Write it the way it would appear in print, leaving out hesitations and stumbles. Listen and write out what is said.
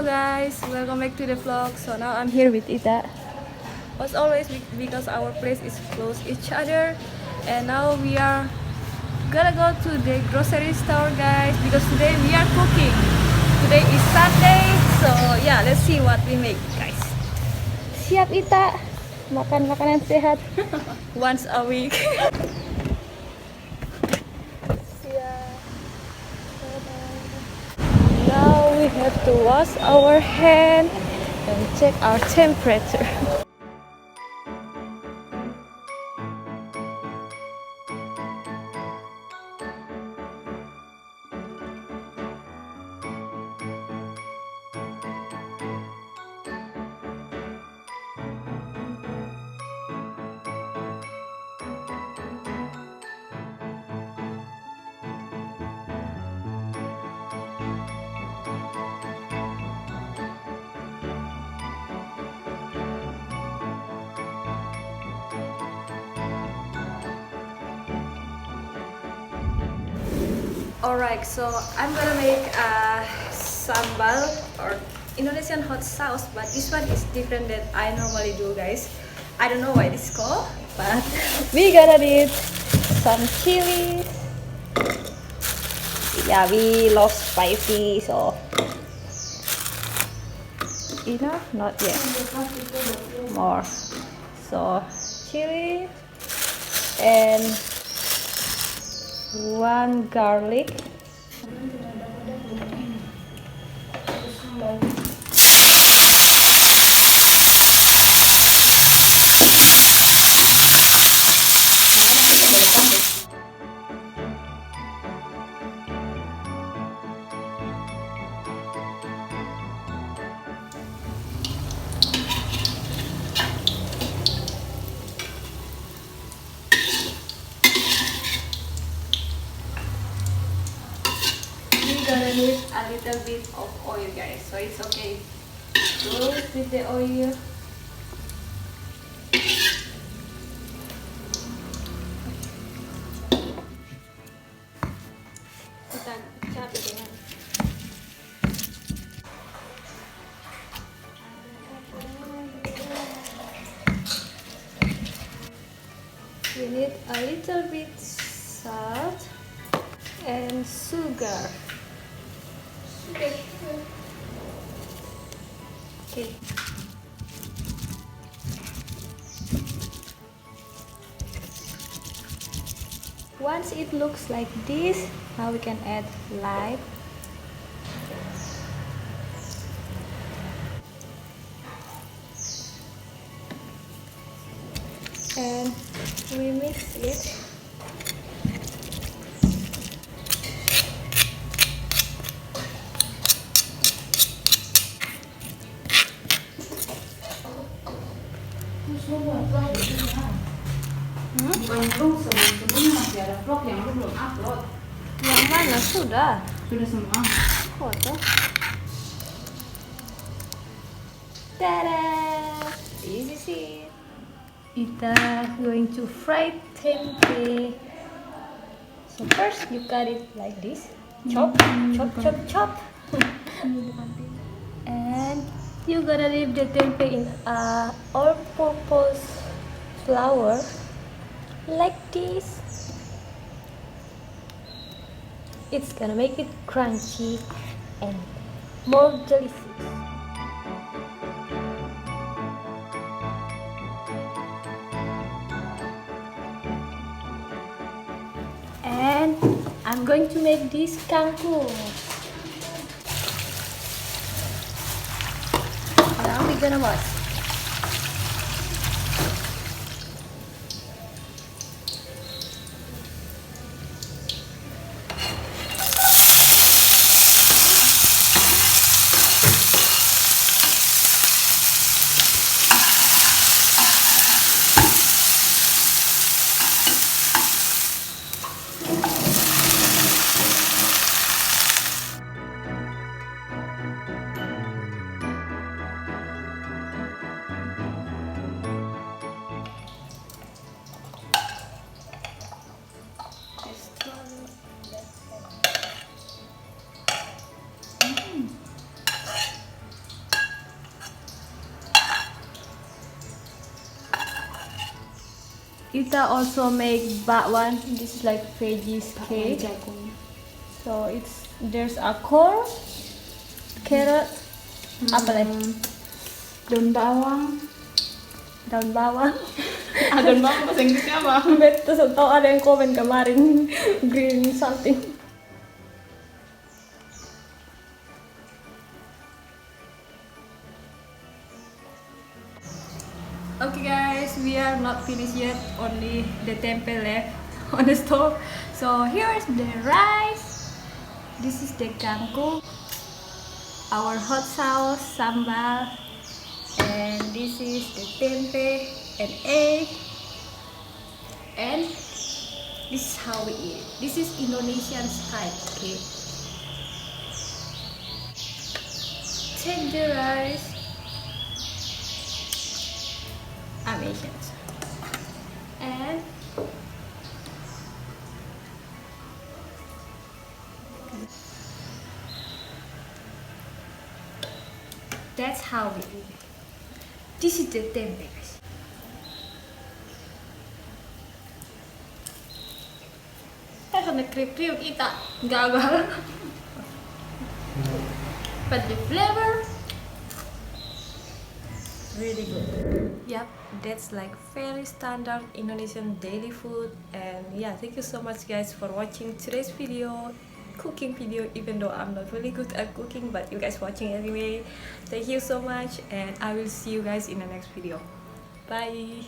guys, welcome back to the vlog. So now I'm here with Ita. As always, because our place is close each other, and now we are gonna go to the grocery store, guys, because today we are cooking. Today is Sunday, so yeah, let's see what we make, guys. Siap Ita, makan makanan sehat once a week. Now we have to wash our hand and check our temperature. Alright, so I'm gonna make a sambal or Indonesian hot sauce, but this one is different than I normally do, guys. I don't know why this is called, but we gonna need some chili. Yeah, we love spicy, so enough? Not yet. More. So chili and one garlic. Gonna need a little bit of oil, guys, so it's okay. Go with the oil. Kita cabai dengan we need a little bit salt and sugar. Okay. Once it looks like this, now we can add lime. And we mix it. Sebelumnya masih ada vlog yang lu belum upload. Yang mana? Sudah Semua. foto. Tada! This is it. Kita going to fry tempeh. So first you cut it like this. Chop, chop, chop, chop. And you gonna leave the tempeh in a all-purpose flour like this. It's gonna make it crunchy and more delicious. And I'm going to make this kangkung. Now we're gonna wash. Ita also make bakwan. This is like veggies cake. jagung. So there's a corn, carrot, apa lagi? Daun bawang. Daun bawang. Daun bawang bahasa Inggrisnya apa? Terus tau ada yang komen kemarin green something. Okay guys, we are not finished yet. Only the tempe left on the stove. So here's the rice. This is the kangkung. Our hot sauce, sambal. And this is the tempe and egg. And this is how we eat. This is Indonesian style, okay? Take the rice. I'm Asian. And that's how we eat. This is the tempe, guys. That's on the kriuk ita. Gagal. But the flavor really good. Yep, that's like very standard Indonesian daily food. And yeah, thank you so much guys for watching today's video, cooking video, even though I'm not really good at cooking, but you guys watching anyway. Thank you so much, and I will see you guys in the next video. Bye.